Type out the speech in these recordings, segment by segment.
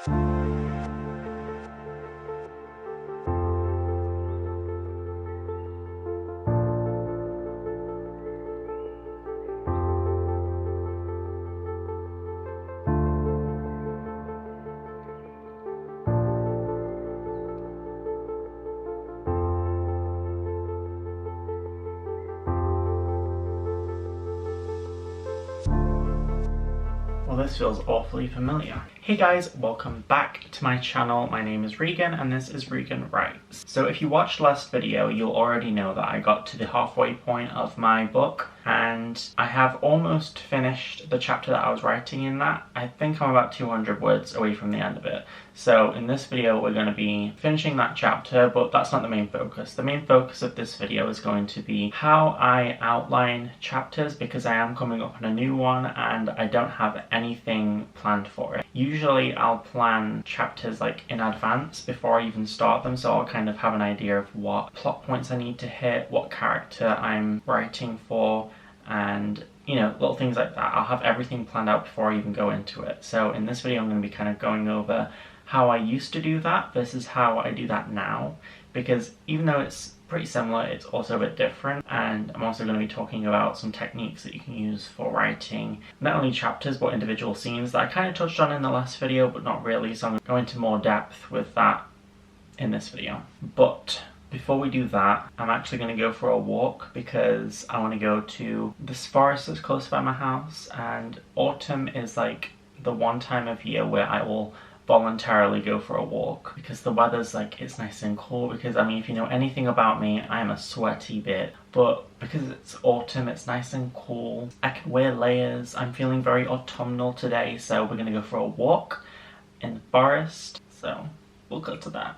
Well, this feels awfully familiar. Hey guys, welcome back to my channel. My name is Regan and this is Regan Writes. So if you watched last video, you'll already know that I got to the halfway point of my book and I have almost finished the chapter that I was writing in that. I think I'm about 200 words away from the end of it. So in this video we're going to be finishing that chapter, but that's not the main focus. The main focus of this video is going to be how I outline chapters, because I am coming up on a new one and I don't have anything planned for it. Usually I'll plan chapters like in advance before I even start them, so I'll kind of have an idea of what plot points I need to hit, what character I'm writing for, and you know, little things like that. I'll have everything planned out before I even go into it. So in this video I'm going to be kind of going over how I used to do that versus how I do that now, because even though it's pretty similar, it's also a bit different, and I'm also going to be talking about some techniques that you can use for writing not only chapters but individual scenes that I kind of touched on in the last video but not really, so I'm going to go into more depth with that in this video. But before we do that, I'm actually going to go for a walk because I want to go to this forest that's close by my house, and autumn is like the one time of year where I will voluntarily go for a walk because the weather's like, it's nice and cool. Because I mean, if you know anything about me, I'm a sweaty bit, but because it's autumn, it's nice and cool. I can wear layers. I'm feeling very autumnal today, so we're gonna go for a walk in the forest. So we'll go to that.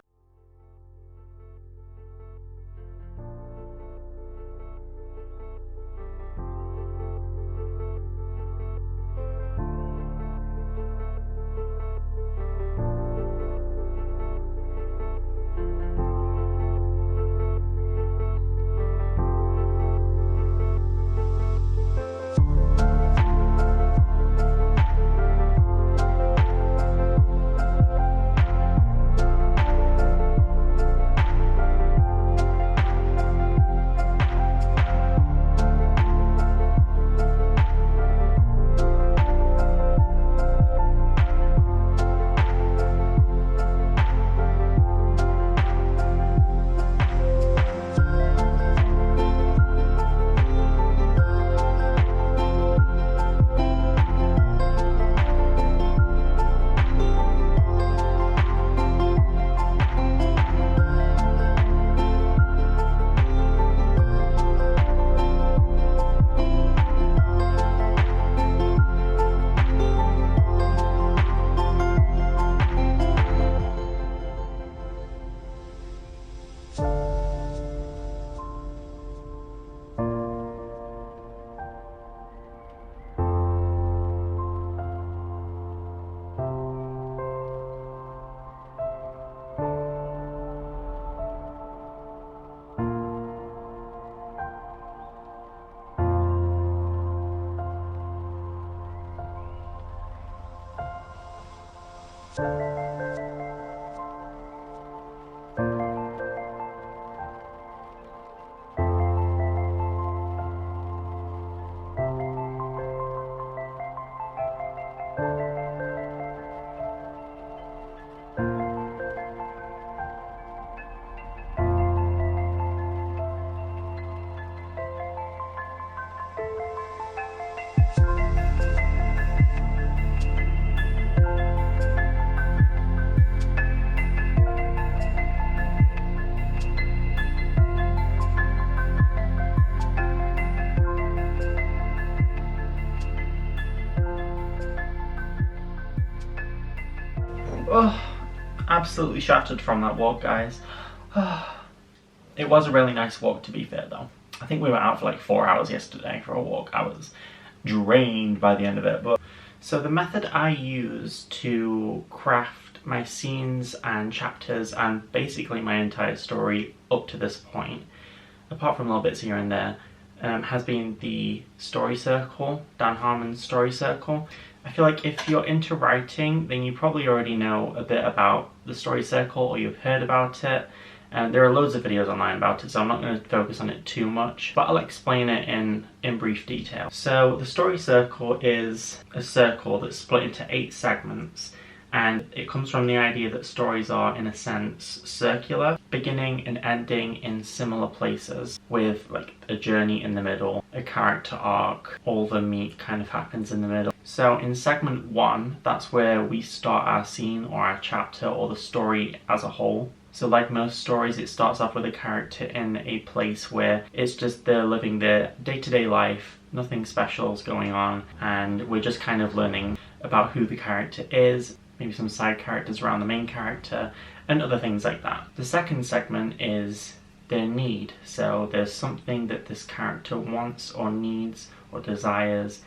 Oh, absolutely shattered from that walk, guys. It was a really nice walk, to be fair, though. I think we went out for like 4 hours yesterday for a walk. I was drained by the end of it. But so the method I use to craft my scenes and chapters and basically my entire story up to this point, apart from little bits here and there, has been the story circle, Dan Harmon's story circle. I feel like if you're into writing, then you probably already know a bit about the story circle, or you've heard about it. And there are loads of videos online about it, so I'm not going to focus on it too much, but I'll explain it in brief detail. So the story circle is a circle that's split into 8 segments, and it comes from the idea that stories are, in a sense, circular, beginning and ending in similar places, with like a journey in the middle, a character arc, all the meat kind of happens in the middle. So in segment 1, that's where we start our scene or our chapter or the story as a whole. So like most stories, it starts off with a character in a place where it's just they're living their day-to-day life, nothing special is going on, and we're just kind of learning about who the character is, maybe some side characters around the main character, and other things like that. The second segment is their need. So there's something that this character wants or needs or desires,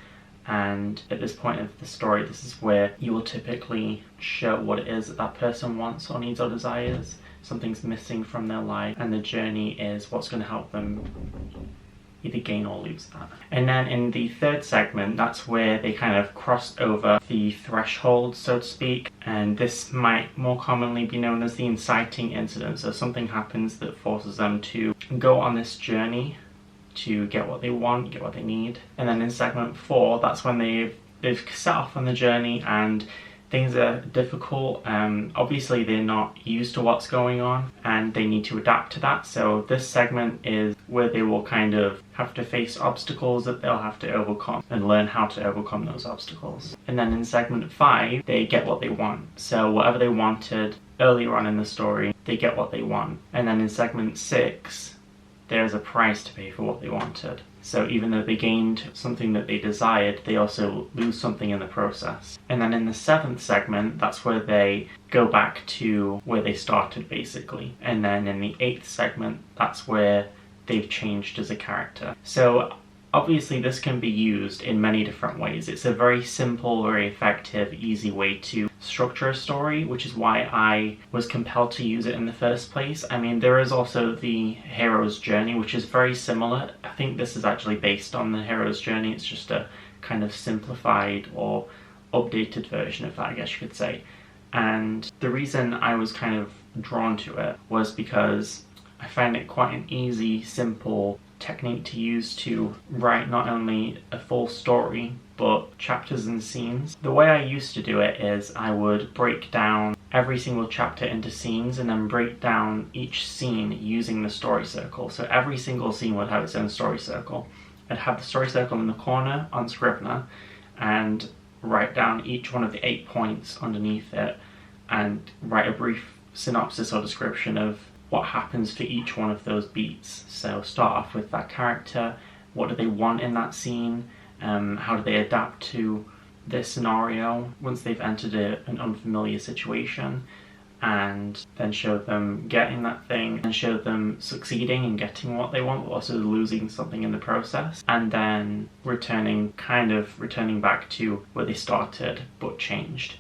and at this point of the story, this is where you will typically show what it is that that person wants or needs or desires. Something's missing from their life, and the journey is what's going to help them either gain or lose that. And then in the third segment, that's where they kind of cross over the threshold, so to speak, and this might more commonly be known as the inciting incident. So something happens that forces them to go on this journey to get what they want, get what they need. And then in segment 4, that's when they've set off on the journey and things are difficult. Obviously they're not used to what's going on and they need to adapt to that. So this segment is where they will kind of have to face obstacles that they'll have to overcome and learn how to overcome those obstacles. And then in segment 5, they get what they want. So whatever they wanted earlier on in the story, they get what they want. And then in segment 6, there's a price to pay for what they wanted. So even though they gained something that they desired, they also lose something in the process. And then in the 7th segment, that's where they go back to where they started, basically. And then in the 8th segment, that's where they've changed as a character. So obviously this can be used in many different ways. It's a very simple, very effective, easy way to structure a story, which is why I was compelled to use it in the first place. I mean, there is also the hero's journey, which is very similar. I think this is actually based on the hero's journey. It's just a kind of simplified or updated version of that, I guess you could say. And the reason I was kind of drawn to it was because I find it quite an easy, simple technique to use to write not only a full story but chapters and scenes. The way I used to do it is I would break down every single chapter into scenes and then break down each scene using the story circle. So every single scene would have its own story circle. I'd have the story circle in the corner on Scrivener and write down each one of the 8 points underneath it and write a brief synopsis or description of what happens for each one of those beats. So start off with that character, what do they want in that scene, how do they adapt to their scenario once they've entered an unfamiliar situation, and then show them getting that thing and show them succeeding and getting what they want but also losing something in the process, and then returning back to where they started but changed.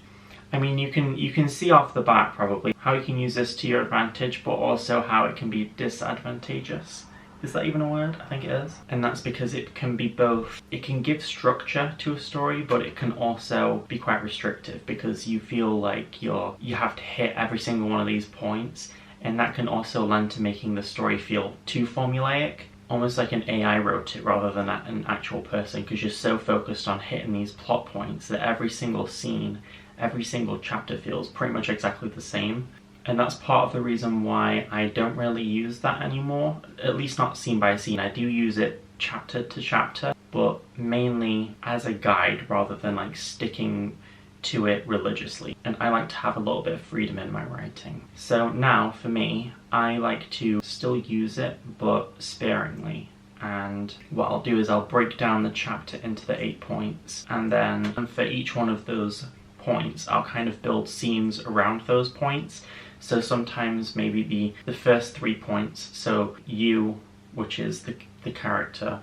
I mean, you can see off the bat probably how you can use this to your advantage, but also how it can be disadvantageous. Is that even a word? I think it is. And that's because it can be both. It can give structure to a story, but it can also be quite restrictive because you feel like you have to hit every single one of these points, and that can also lend to making the story feel too formulaic. Almost like an AI wrote it rather than an actual person, because you're so focused on hitting these plot points that every single scene, every single chapter feels pretty much exactly the same. And that's part of the reason why I don't really use that anymore, at least not scene by scene. I do use it chapter to chapter, but mainly as a guide rather than like sticking to it religiously. And I like to have a little bit of freedom in my writing. So now for me, I like to still use it, but sparingly. And what I'll do is I'll break down the chapter into the 8 points, and then for each one of those points, I'll kind of build scenes around those points. So sometimes maybe the first 3 points, so you, which is the character,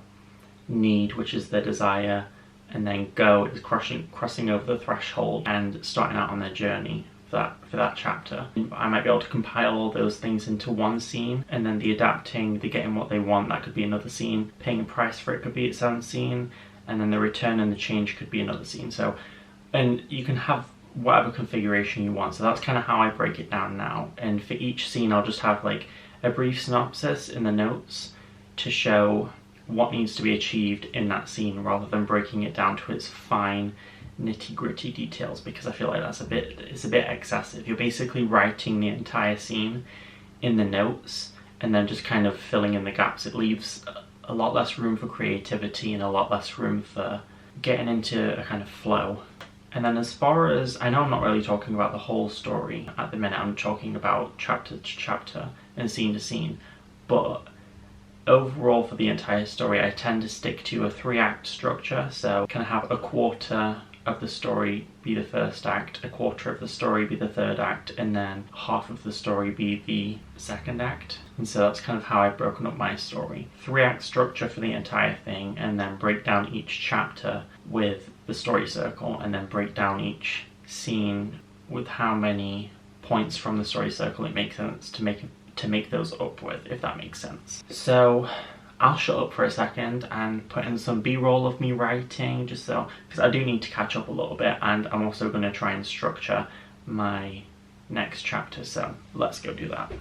need, which is their desire, and then go is crossing over the threshold and starting out on their journey for for that chapter. I might be able to compile all those things into one scene, and then the adapting, the getting what they want, that could be another scene. Paying a price for it could be its own scene, and then the return and the change could be another scene. So, and you can have whatever configuration you want. So that's kind of how I break it down now. And for each scene, I'll just have like a brief synopsis in the notes to show what needs to be achieved in that scene, rather than breaking it down to its fine nitty-gritty details, because I feel like it's a bit excessive. You're basically writing the entire scene in the notes and then just kind of filling in the gaps. It leaves a lot less room for creativity and a lot less room for getting into a kind of flow. And then as far as, I know I'm not really talking about the whole story at the minute, I'm talking about chapter to chapter and scene to scene, but overall for the entire story I tend to stick to a 3-act structure. So can I have a quarter of the story be the first act, a quarter of the story be the third act, and then half of the story be the second act. And so that's kind of how I've broken up my story. 3-act structure for the entire thing, and then break down each chapter with the story circle, and then break down each scene with how many points from the story circle it makes sense to make those up with, if that makes sense. So I'll shut up for a second and put in some b-roll of me writing, just so, because I do need to catch up a little bit, and I'm also going to try and structure my next chapter, so let's go do that.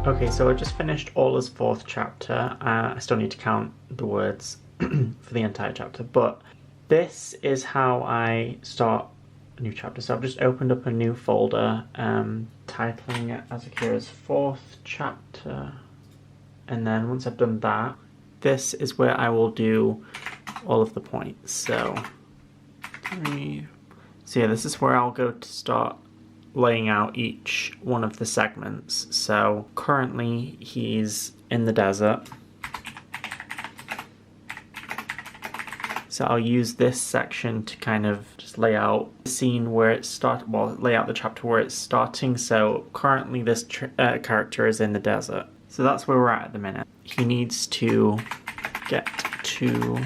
Okay, so I just finished Ola's 4th chapter. I still need to count the words for the entire chapter, but this is how I start a new chapter. So I've just opened up a new folder, titling it as Akira's 4th chapter, and then once I've done that, this is where I will do all of the points. So yeah, this is where I'll go to start laying out each one of the segments. So currently he's in the desert, so I'll use this section to kind of just lay out the scene where it starts, well, lay out the chapter where it's starting. So currently this character is in the desert, so that's where we're at the minute. He needs to get to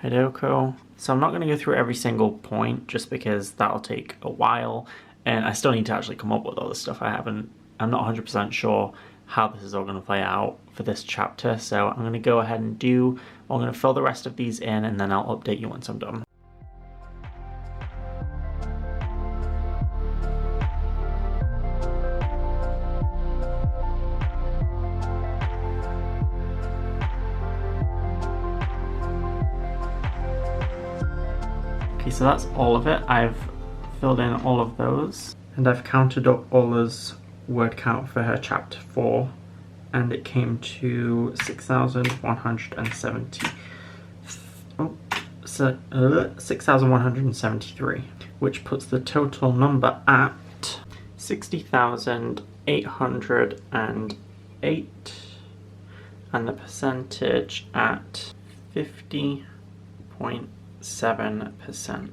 Hideko. So I'm not going to go through every single point, just because that'll take a while, and I still need to actually come up with all this stuff. I'm not 100% sure how this is all going to play out for this chapter, so I'm going to go ahead and I'm going to fill the rest of these in, and then I'll update you once I'm done. Okay, so that's all of it. I've filled in all of those, and I've counted up Ola's word count for her chapter 4, and it came to 6,170. 6,173, which puts the total number at 60,808, and the percentage at 50.7%.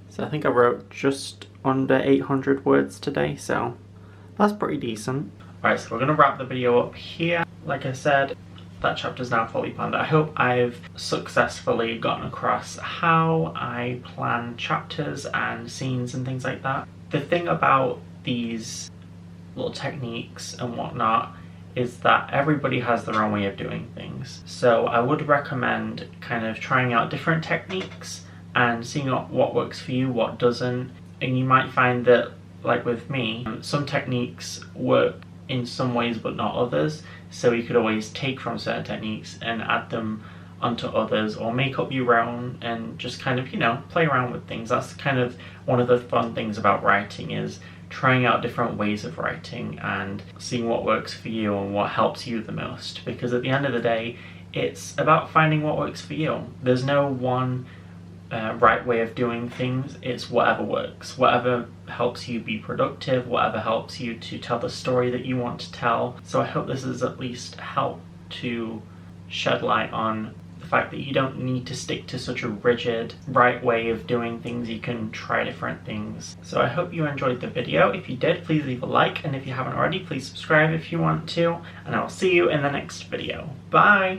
So I think I wrote just under 800 words today, so that's pretty decent. Alright, so we're going to wrap the video up here. Like I said, that chapter's now fully planned. I hope I've successfully gotten across how I plan chapters and scenes and things like that. The thing about these little techniques and whatnot is that everybody has their own way of doing things. So I would recommend kind of trying out different techniques and seeing what works for you, what doesn't. And you might find that, like with me, some techniques work in some ways but not others. So you could always take from certain techniques and add them onto others, or make up your own and just kind of, you know, play around with things. That's kind of one of the fun things about writing, is trying out different ways of writing and seeing what works for you and what helps you the most. Because at the end of the day, it's about finding what works for you. There's no one right way of doing things. It's whatever works, whatever helps you be productive, whatever helps you to tell the story that you want to tell. So I hope this has at least helped to shed light on the the fact that you don't need to stick to such a rigid right way of doing things. You can try different things. So I hope you enjoyed the video. If you did, please leave a like, and if you haven't already, please subscribe if you want to, and I'll see you in the next video. Bye!